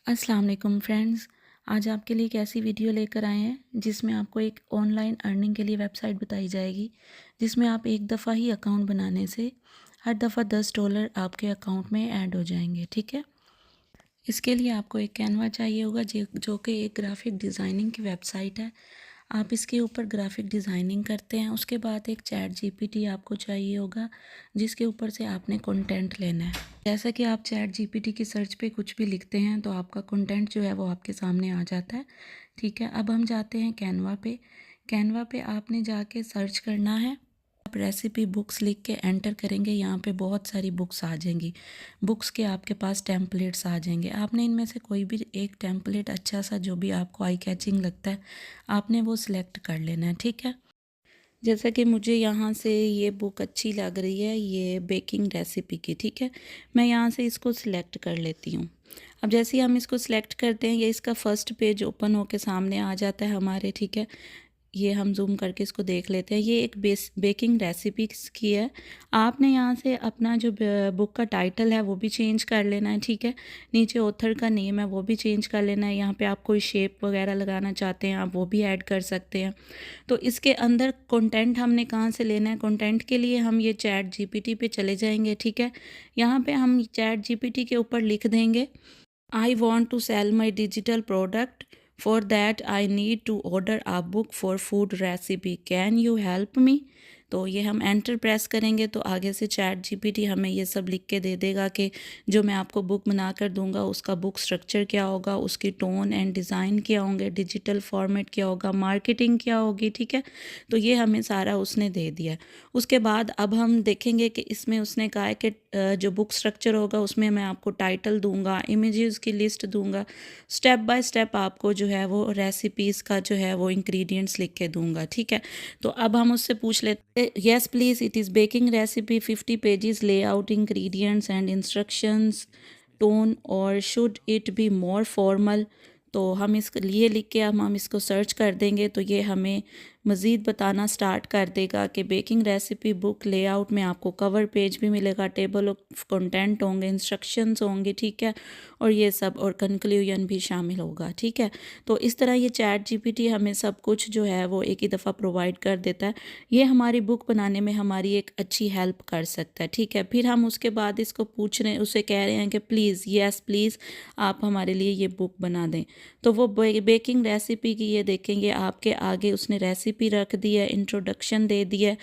अस्सलाम वालेकुम फ्रेंड्स। आज आपके लिए एक ऐसी वीडियो लेकर आए हैं जिसमें आपको एक ऑनलाइन अर्निंग के लिए वेबसाइट बताई जाएगी, जिसमें आप एक दफ़ा ही अकाउंट बनाने से हर दफ़ा $10 आपके अकाउंट में ऐड हो जाएंगे। ठीक है। इसके लिए आपको एक कैनवा चाहिए होगा जो कि एक ग्राफिक डिज़ाइनिंग की वेबसाइट है। आप इसके ऊपर ग्राफिक डिज़ाइनिंग करते हैं। उसके बाद एक चैट जीपीटी आपको चाहिए होगा जिसके ऊपर से आपने कंटेंट लेना है। जैसा कि आप चैट जीपीटी की सर्च पे कुछ भी लिखते हैं तो आपका कंटेंट जो है वो आपके सामने आ जाता है। ठीक है। अब हम जाते हैं कैनवा पे। कैनवा पे आपने जाके सर्च करना है। आप रेसिपी बुक्स लिख के एंटर करेंगे, यहाँ पे बहुत सारी बुक्स आ जाएंगी। बुक्स के आपके पास टेम्पलेट्स आ जाएंगे। आपने इनमें से कोई भी एक टेम्पलेट अच्छा सा जो भी आपको आई कैचिंग लगता है आपने वो सिलेक्ट कर लेना है। ठीक है। जैसा कि मुझे यहाँ से ये बुक अच्छी लग रही है, ये बेकिंग रेसिपी की। ठीक है। मैं यहाँ से इसको सिलेक्ट कर लेती हूँ। अब जैसे ही हम इसको सिलेक्ट करते हैं ये इसका फर्स्ट पेज ओपन होके सामने आ जाता है हमारे। ठीक है। ये हम जूम करके इसको देख लेते हैं। ये एक बेकिंग रेसिपी की है। आपने यहाँ से अपना जो बुक का टाइटल है वो भी चेंज कर लेना है। ठीक है। नीचे ऑथर का नेम है वो भी चेंज कर लेना है। यहाँ पे आप कोई शेप वगैरह लगाना चाहते हैं आप वो भी ऐड कर सकते हैं। तो इसके अंदर कंटेंट हमने कहाँ से लेना है? कंटेंट के लिए हम ये चैट जीपीटी पे चले जाएंगे। ठीक है। यहाँ पे हम चैट जीपीटी के ऊपर लिख देंगे, I want to sell my digital product. For that, I need to order a book for food recipe. Can you help me? तो ये हम एंटर प्रेस करेंगे तो आगे से चैट जीपीटी हमें ये सब लिख के दे देगा कि जो मैं आपको बुक बना कर दूंगा उसका बुक स्ट्रक्चर क्या होगा, उसकी टोन एंड डिज़ाइन क्या होंगे, डिजिटल फॉर्मेट क्या होगा, मार्केटिंग क्या होगी। ठीक है। तो ये हमें सारा उसने दे दिया है। उसके बाद अब हम देखेंगे कि इसमें उसने कहा है कि जो बुक स्ट्रक्चर होगा उसमें मैं आपको टाइटल दूंगा, इमेजेस की लिस्ट दूंगा, स्टेप बाय स्टेप आपको जो है वो रेसिपीज़ का जो है वो इंग्रेडिएंट्स लिख के दूंगा। ठीक है। तो अब हम उससे पूछ लेते हैं, yes please, it is baking recipe 50 pages, layout, ingredients and instructions, tone, और should it be more formal. तो हम इसके लिए लिख के हम इसको सर्च कर देंगे तो ये हमें मज़ीद बताना स्टार्ट कर देगा कि बेकिंग रेसिपी बुक लेआउट में आपको कवर पेज भी मिलेगा, टेबल ऑफ कंटेंट होंगे, इंस्ट्रक्शंस होंगे। ठीक है। और ये सब और कंक्लूजन भी शामिल होगा। ठीक है। तो इस तरह ये चैट जीपीटी हमें सब कुछ जो है वो एक ही दफ़ा प्रोवाइड कर देता है। ये हमारी बुक बनाने में हमारी एक अच्छी हेल्प कर सकता है। ठीक है। फिर हम उसके बाद इसको पूछ रहे हैं, उसे कह रहे हैं कि प्लीज़, येस प्लीज़, आप हमारे लिए ये बुक बना दें। तो वो बेकिंग रेसिपी की ये देखेंगे आपके आगे उसने रेसिपी रख दी है, इंट्रोडक्शन दे दिया है।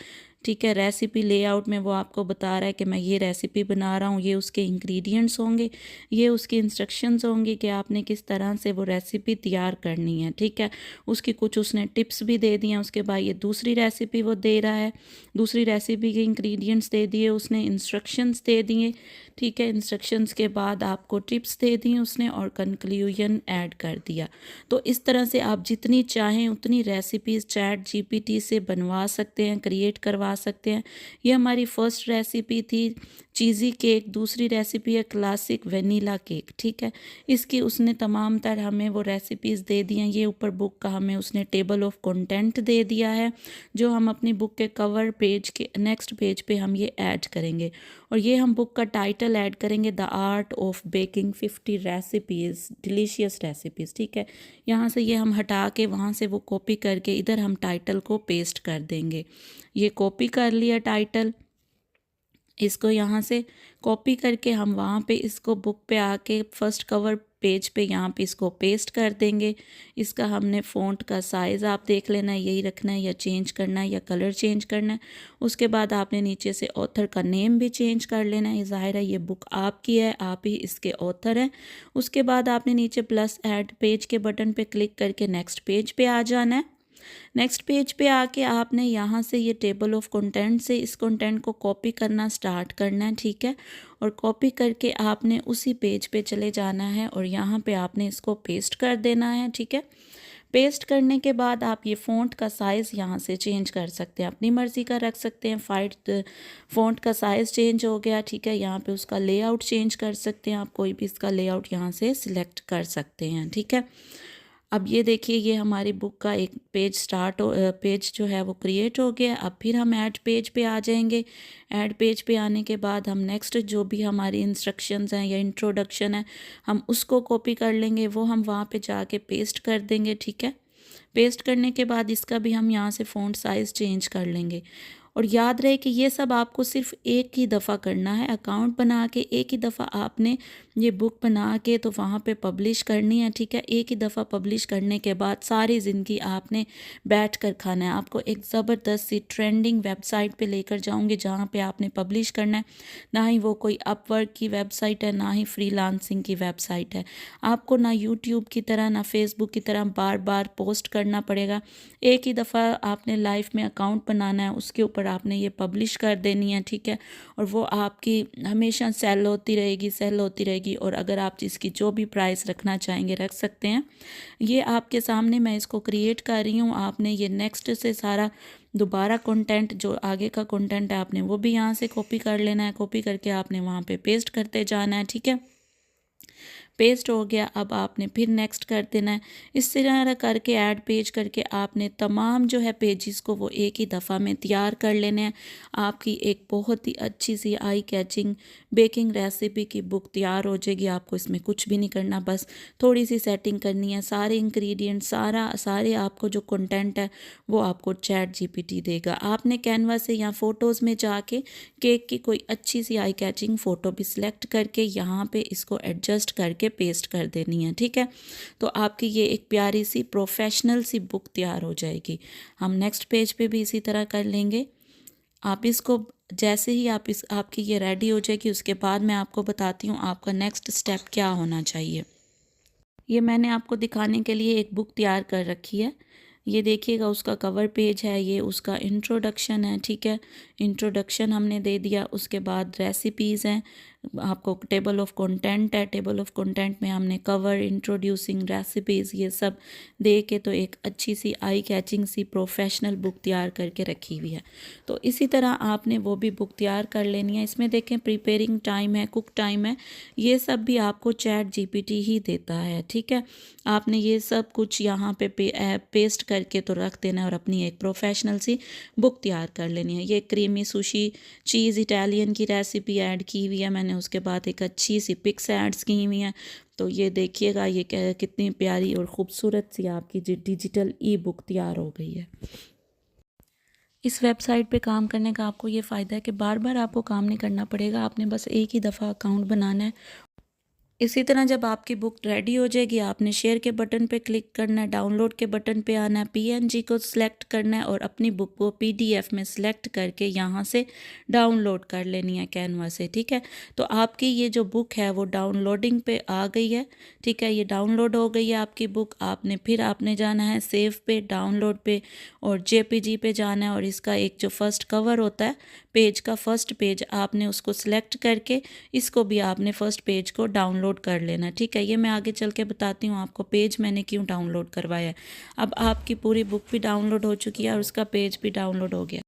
ठीक है। रेसिपी लेआउट में वो आपको बता रहा है कि मैं ये रेसिपी बना रहा हूँ, ये उसके इंग्रेडिएंट्स होंगे, ये उसकी इंस्ट्रक्शंस होंगी कि आपने किस तरह से वो रेसिपी तैयार करनी है। ठीक है। उसकी कुछ उसने टिप्स भी दे दी हैं। उसके बाद ये दूसरी रेसिपी वो दे रहा है, दूसरी रेसिपी के इंग्रेडिएंट्स दे दिए उसने, इंस्ट्रक्शंस दे दिए। ठीक है। इंस्ट्रक्शंस के बाद आपको टिप्स दे दी उसने और कंक्लूजन ऐड कर दिया। तो इस तरह से आप जितनी चाहें उतनी रेसिपीज़ चैट जीपीटी से बनवा सकते हैं, क्रिएट करवा सकते हैं। ये हमारी फर्स्ट रेसिपी थी चीज़ी केक, दूसरी रेसिपी है क्लासिक वनीला केक। ठीक है। इसकी उसने तमाम तर हमें वो रेसिपीज़ दे दी हैं। ये ऊपर बुक का हमें उसने टेबल ऑफ कंटेंट दे दिया है जो हम अपनी बुक के कवर पेज के नेक्स्ट पेज पे हम ये ऐड करेंगे। और ये हम बुक का टाइटल ऐड करेंगे, the art of baking 50 recipes, delicious recipes. ठीक है। यहाँ से ये हम हटा के वहाँ से वो कॉपी करके इधर हम टाइटल को पेस्ट कर देंगे। ये कॉपी कर लिया टाइटल, इसको यहाँ से कॉपी करके हम वहाँ पे इसको बुक पे आके फर्स्ट कवर पेज पे यहाँ पे इसको पेस्ट कर देंगे। इसका हमने फ़ॉन्ट का साइज़ आप देख लेना है, यही रखना है या चेंज करना है या कलर चेंज करना है। उसके बाद आपने नीचे से ऑथर का नेम भी चेंज कर लेना है। ज़ाहिर है ये बुक आपकी है, आप ही इसके ऑथर हैं। उसके बाद आपने नीचे प्लस ऐड पेज के बटन पे क्लिक करके नेक्स्ट पेज पे आ जाना है। नेक्स्ट पेज पे आके आपने यहाँ से ये टेबल ऑफ कंटेंट से इस कंटेंट को कॉपी करना स्टार्ट करना है। ठीक है। और कॉपी करके आपने उसी पेज पे चले जाना है और यहाँ पे आपने इसको पेस्ट कर देना है। ठीक है। पेस्ट करने के बाद आप ये फ़ॉन्ट का साइज़ यहाँ से चेंज कर सकते हैं, अपनी मर्ज़ी का रख सकते हैं। फ़ॉन्ट का साइज़ चेंज हो गया। ठीक है। यहाँ पे उसका लेआउट चेंज कर सकते हैं, आप कोई भी इसका लेआउट यहाँ से सिलेक्ट कर सकते हैं। ठीक है। अब ये देखिए ये हमारी बुक का एक पेज जो है वो क्रिएट हो गया। अब फिर हम ऐड पेज पे आ जाएंगे। ऐड पेज पे आने के बाद हम नेक्स्ट जो भी हमारी इंस्ट्रक्शंस हैं या इंट्रोडक्शन है हम उसको कॉपी कर लेंगे, वो हम वहाँ पे जाके पेस्ट कर देंगे। ठीक है, पेस्ट करने के बाद इसका भी हम यहाँ से फ़ॉन्ट साइज़ चेंज कर लेंगे। और याद रहे कि ये सब आपको सिर्फ एक ही दफ़ा करना है। अकाउंट बना के एक ही दफ़ा आपने ये बुक बना के तो वहाँ पे पब्लिश करनी है। ठीक है, एक ही दफ़ा पब्लिश करने के बाद सारी ज़िंदगी आपने बैठ कर खाना है। आपको एक ज़बरदस्त सी ट्रेंडिंग वेबसाइट पे लेकर जाऊँगी जहाँ पे आपने पब्लिश करना है। ना ही वो कोई अपवर्क की वेबसाइट है, ना ही फ्रीलांसिंग की वेबसाइट है। आपको ना यूट्यूब की तरह ना फेसबुक की तरह बार बार पोस्ट करना पड़ेगा। एक ही दफ़ा आपने लाइफ में अकाउंट बनाना है, उसके ऊपर आपने ये पब्लिश कर देनी है। ठीक है, और वो आपकी हमेशा सेल होती रहेगी और अगर आप इसकी जो भी प्राइस रखना चाहेंगे रख सकते हैं। ये आपके सामने मैं इसको क्रिएट कर रही हूँ। आपने ये नेक्स्ट से सारा दोबारा कंटेंट जो आगे का कंटेंट है आपने वो भी यहाँ से कॉपी कर लेना है। कॉपी करके आपने वहाँ पे पेस्ट करते जाना है। ठीक है, पेस्ट हो गया। अब आपने फिर नेक्स्ट कर देना है। इस तरह करके ऐड पेज करके आपने तमाम जो है पेजेस को वो एक ही दफ़ा में तैयार कर लेने हैं। आपकी एक बहुत ही अच्छी सी आई कैचिंग बेकिंग रेसिपी की बुक तैयार हो जाएगी। आपको इसमें कुछ भी नहीं करना, बस थोड़ी सी सेटिंग करनी है। सारे इंग्रेडिएंट सारे आपको जो कंटेंट है वो आपको चैट जीपीटी देगा। आपने कैनवा से या फ़ोटोज़ में जाके केक की कोई अच्छी सी आई कैचिंग फ़ोटो भी सिलेक्ट करके यहाँ पे इसको एडजस्ट करके पेस्ट कर देनी है। ठीक है, तो आपकी ये एक प्यारी सी प्रोफेशनल सी बुक तैयार हो जाएगी। हम नेक्स्ट पेज पे भी इसी तरह कर लेंगे। आप इसको जैसे ही आपकी ये रेडी हो जाएगी उसके बाद मैं आपको बताती हूँ आपका नेक्स्ट स्टेप क्या होना चाहिए। ये मैंने आपको दिखाने के लिए एक बुक तैयार कर रखी है। ये देखिएगा उसका कवर पेज है, ये उसका इंट्रोडक्शन है। ठीक है, इंट्रोडक्शन हमने दे दिया। उसके बाद रेसिपीज़ हैं, आपको टेबल ऑफ कंटेंट है। टेबल ऑफ कंटेंट में हमने कवर, इंट्रोड्यूसिंग, रेसिपीज़ ये सब दे के तो एक अच्छी सी आई कैचिंग सी प्रोफेशनल बुक तैयार करके रखी हुई है। तो इसी तरह आपने वो भी बुक तैयार कर लेनी है। इसमें देखें प्रिपेयरिंग टाइम है, कुक टाइम है, ये सब भी आपको चैट जीपीटी ही देता है। ठीक है, आपने ये सब कुछ यहाँ पे पेस्ट करके तो रख देना है और अपनी एक प्रोफेशनल सी बुक तैयार कर लेनी है। ये क्रीमी सुशी चीज़ इटालियन की रेसिपी ऐड की हुई है मैंने। उसके बाद एक अच्छी सी पिक्स ऐड्स की हुई हैं। तो ये देखिएगा ये कितनी प्यारी और ख़ूबसूरत सी आपकी डिजिटल ई बुक तैयार हो गई है। इस वेबसाइट पे काम करने का आपको ये फ़ायदा है कि बार बार आपको काम नहीं करना पड़ेगा। आपने बस एक ही दफ़ा अकाउंट बनाना है। इसी तरह जब आपकी बुक रेडी हो जाएगी आपने शेयर के बटन पे क्लिक करना है, डाउनलोड के बटन पे आना है, पीएनजी को सिलेक्ट करना है और अपनी बुक को पीडीएफ में सिलेक्ट करके यहाँ से डाउनलोड कर लेनी है कैनवा से। ठीक है, तो आपकी ये जो बुक है वो डाउनलोडिंग पे आ गई है। ठीक है, ये डाउनलोड हो गई है आपकी बुक। आपने जाना है सेव पे, डाउनलोड पे और जेपीजी पे जाना है और इसका एक जो फर्स्ट कवर होता है पेज का, फर्स्ट पेज आपने उसको सिलेक्ट करके इसको भी आपने फर्स्ट पेज को डाउनलोड कर लेना। ठीक है, ये मैं आगे चल के बताती हूँ आपको पेज मैंने क्यों डाउनलोड करवाया है। अब आपकी पूरी बुक भी डाउनलोड हो चुकी है और उसका पेज भी डाउनलोड हो गया।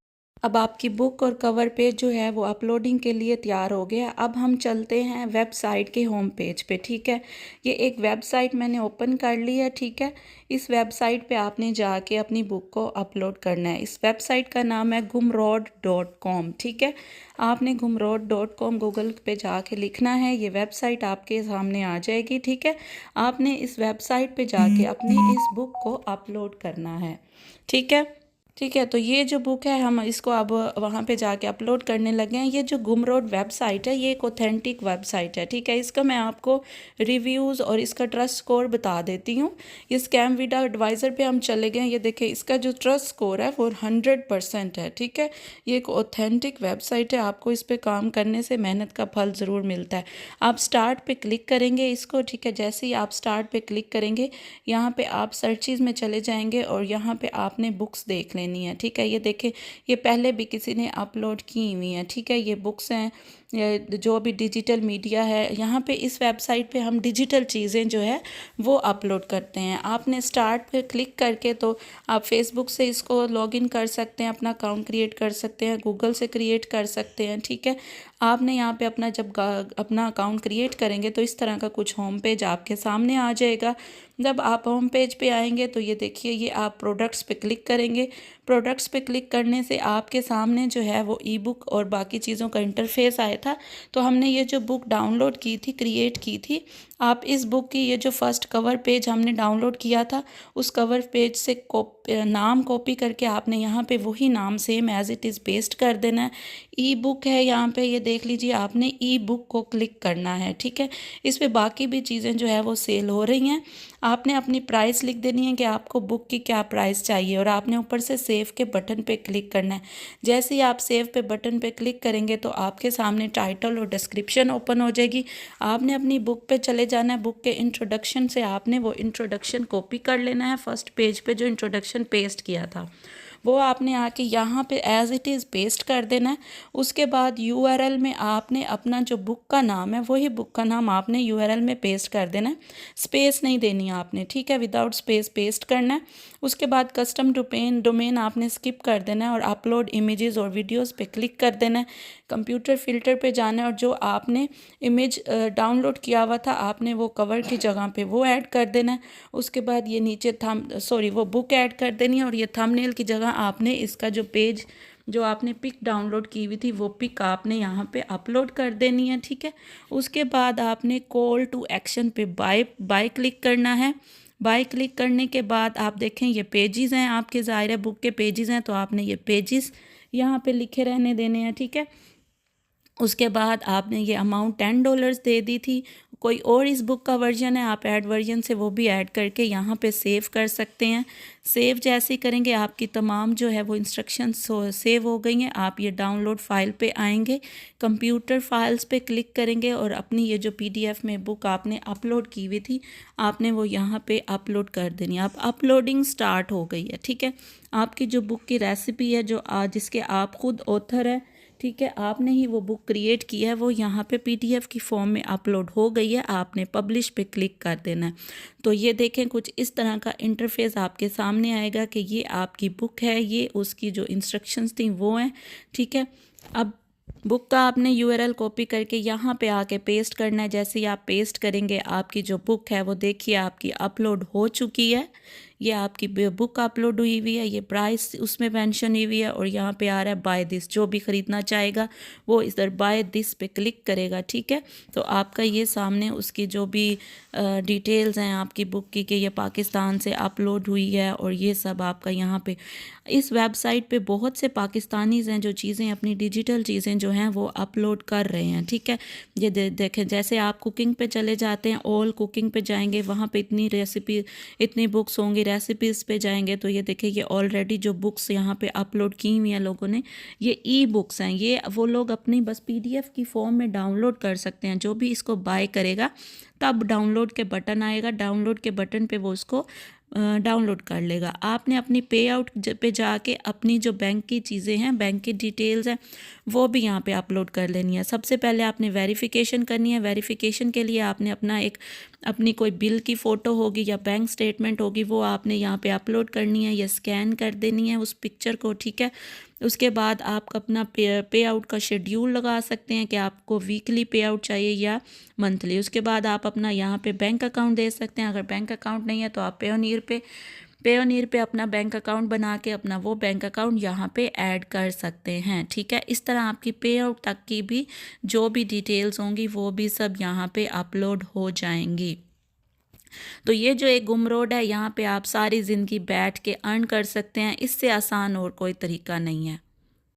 अब आपकी बुक और कवर पेज जो है वो अपलोडिंग के लिए तैयार हो गया। अब हम चलते हैं वेबसाइट के होम पेज पे। ठीक है, ये एक वेबसाइट मैंने ओपन कर ली है। ठीक है, इस वेबसाइट पे आपने जाके अपनी बुक को अपलोड करना है। इस वेबसाइट का नाम है gumroad.com। ठीक है, आपने gumroad.com गूगल पे जाके लिखना है, ये वेबसाइट आपके सामने आ जाएगी। ठीक है, आपने इस वेबसाइट पे जाके अपनी इस बुक को अपलोड करना है। ठीक है, तो ये जो बुक है हम इसको अब वहाँ पे जाके अपलोड करने लगे हैं। ये जो गुमरोड वेबसाइट है ये एक ऑथेंटिक वेबसाइट है। ठीक है, इसका मैं आपको रिव्यूज़ और इसका ट्रस्ट स्कोर बता देती हूँ। ये स्कैम वीडा एडवाइज़र पे हम चले गए। ये देखें इसका जो ट्रस्ट स्कोर है वो 100% है। ठीक है, ये एक ऑथेंटिक वेबसाइट है। आपको इस पर काम करने से मेहनत का फल ज़रूर मिलता है। आप स्टार्ट पे क्लिक करेंगे इसको। ठीक है, जैसे ही आप स्टार्ट पे क्लिक करेंगे यहाँ पे आप सर्चिज़ में चले जाएंगे और यहाँ पे आपने बुक्स देख लेनी है। ठीक है, ये देखें ये पहले भी किसी ने अपलोड की हुई हैं। ठीक है, ये बुक्स हैं जो भी डिजिटल मीडिया है। यहाँ पे इस वेबसाइट पे हम डिजिटल चीज़ें जो है वो अपलोड करते हैं। आपने स्टार्ट पे क्लिक करके तो आप फेसबुक से इसको लॉगिन कर सकते हैं, अपना अकाउंट क्रिएट कर सकते हैं, गूगल से क्रिएट कर सकते हैं। ठीक है, आपने यहाँ पे अपना जब अपना अकाउंट क्रिएट करेंगे तो इस तरह का कुछ होम पेज आपके सामने आ जाएगा। जब आप होम पेज पे आएंगे तो ये देखिए, ये आप प्रोडक्ट्स पे क्लिक करेंगे। प्रोडक्ट्स पे क्लिक करने से आपके सामने जो है वो ई बुक और बाकी चीज़ों का इंटरफेस आया था। तो हमने ये जो बुक डाउनलोड की थी, क्रिएट की थी, आप इस बुक की ये जो फर्स्ट कवर पेज हमने डाउनलोड किया था, उस कवर पेज से नाम कॉपी करके आपने यहाँ पे वही नाम same as it is paste कर देना है। ई बुक है यहाँ पे, ये देख लीजिए, आपने ई बुक को क्लिक करना है, ठीक है। इस पे बाकी भी चीज़ें जो है वो सेल हो रही हैं। आपने अपनी प्राइस लिख देनी है कि आपको बुक की क्या प्राइस चाहिए, और आपने ऊपर से सेव के बटन पे क्लिक करना है। जैसे ही आप सेव पे बटन पे क्लिक करेंगे तो आपके सामने टाइटल और डिस्क्रिप्शन ओपन हो जाएगी। आपने अपनी बुक पे चले जाना है। बुक के इंट्रोडक्शन से आपने वो इंट्रोडक्शन कॉपी कर लेना है। फर्स्ट पेज पे जो इंट्रोडक्शन पेस्ट किया था वो आपने आके यहाँ पे एज इट इज़ पेस्ट कर देना है। उसके बाद यूआरएल में आपने अपना जो बुक का नाम है वही बुक का नाम आपने यूआरएल में पेस्ट कर देना है। स्पेस नहीं देनी है आपने, ठीक है, विदाउट स्पेस पेस्ट करना है। उसके बाद कस्टम डोमेन आपने स्किप कर देना है और अपलोड इमेजेस और वीडियोस पे क्लिक कर देना है। कंप्यूटर फ़िल्टर पे जाना है और जो आपने इमेज डाउनलोड किया हुआ था आपने वो कवर की जगह पे वो ऐड कर देना है। उसके बाद ये नीचे वो बुक ऐड कर देनी है, और ये थंबनेल की जगह आपने इसका जो पेज जो आपने पिक डाउनलोड की हुई थी वो पिक आपने यहाँ पे अपलोड कर देनी है, ठीक है। उसके बाद आपने कॉल टू एक्शन पे बाय क्लिक करना है। बाय क्लिक करने के बाद आप देखें ये पेजेस हैं आपके, ज़ाहिर है बुक के पेजेस हैं, तो आपने ये पेजेस यहाँ पे लिखे रहने देने हैं, ठीक है। उसके बाद आपने ये अमाउंट $10 दे दी थी। कोई और इस बुक का वर्जन है, आप ऐड वर्जन से वो भी ऐड करके यहाँ पे सेव कर सकते हैं। सेव जैसे ही करेंगे आपकी तमाम जो है वो इंस्ट्रक्शंस सेव हो गई हैं। आप ये डाउनलोड फाइल पे आएंगे, कंप्यूटर फाइल्स पे क्लिक करेंगे और अपनी ये जो पीडीएफ में बुक आपने अपलोड की हुई थी आपने वो यहाँ पे अपलोड कर देनी है। अब अपलोडिंग स्टार्ट हो गई है, ठीक है। आपकी जो बुक की रेसिपी है जो जिसके आप खुद ऑथर है, ठीक है, आपने ही वो बुक क्रिएट की है, वो यहाँ पे पीडीएफ की फॉर्म में अपलोड हो गई है। आपने पब्लिश पे क्लिक कर देना है। तो ये देखें कुछ इस तरह का इंटरफेस आपके सामने आएगा कि ये आपकी बुक है, ये उसकी जो इंस्ट्रक्शंस थी वो हैं, ठीक है। अब बुक का आपने यूआरएल कॉपी करके यहाँ पे आके पेस्ट करना है। जैसे ही आप पेस्ट करेंगे आपकी जो बुक है वो देखिए आपकी अपलोड हो चुकी है। ये आपकी बुक अपलोड हुई हुई है, ये प्राइस उसमें मेंशन हुई हुई है और यहाँ पे आ रहा है बाय दिस। जो भी ख़रीदना चाहेगा वो इधर बाय दिस पे क्लिक करेगा, ठीक है। तो आपका ये सामने उसकी जो भी डिटेल्स हैं आपकी बुक की कि ये पाकिस्तान से अपलोड हुई है और ये सब आपका यहाँ पे इस वेबसाइट पे बहुत से पाकिस्तानीज़ हैं जो चीज़ें अपनी डिजिटल चीज़ें जो हैं वो अपलोड कर रहे हैं, ठीक है। ये देखें, जैसे आप कुकिंग पे चले जाते हैं, ऑल कुकिंग पे जाएंगे, वहाँ पे इतनी रेसिपी इतनी बुक्स होंगी। रेसिपीज़ पे जाएंगे तो ये देखिए ये ऑलरेडी जो बुक्स यहाँ पे अपलोड की हुई हैं लोगों ने, ये ई बुक्स हैं। ये वो लोग अपनी बस पीडीएफ की फॉर्म में डाउनलोड कर सकते हैं। जो भी इसको बाय करेगा तब डाउनलोड के बटन आएगा, डाउनलोड के बटन पे वो उसको डाउनलोड कर लेगा। आपने अपनी पे आउट पे जाके अपनी जो बैंक की चीज़ें हैं, बैंक की डिटेल्स हैं, वो भी यहाँ पे अपलोड कर लेनी है। सबसे पहले आपने वेरिफिकेशन करनी है। वेरिफिकेशन के लिए आपने अपनी कोई बिल की फ़ोटो होगी या बैंक स्टेटमेंट होगी वो आपने यहाँ पे अपलोड करनी है या स्कैन कर देनी है उस पिक्चर को, ठीक है। उसके बाद आप अपना पे आउट का शेड्यूल लगा सकते हैं कि आपको वीकली पे आउट चाहिए या मंथली। उसके बाद आप अपना यहाँ पे बैंक अकाउंट दे सकते हैं। अगर बैंक अकाउंट नहीं है तो आप पेयोनियर पे अपना बैंक अकाउंट बना के अपना वो बैंक अकाउंट यहाँ पे ऐड कर सकते हैं, ठीक है। इस तरह आपकी पे आउट तक की भी जो भी डिटेल्स होंगी वो भी सब यहाँ पे अपलोड हो जाएंगी। तो ये जो एक गुमरोड है, यहाँ पे आप सारी ज़िंदगी बैठ के अर्न कर सकते हैं। इससे आसान और कोई तरीका नहीं है।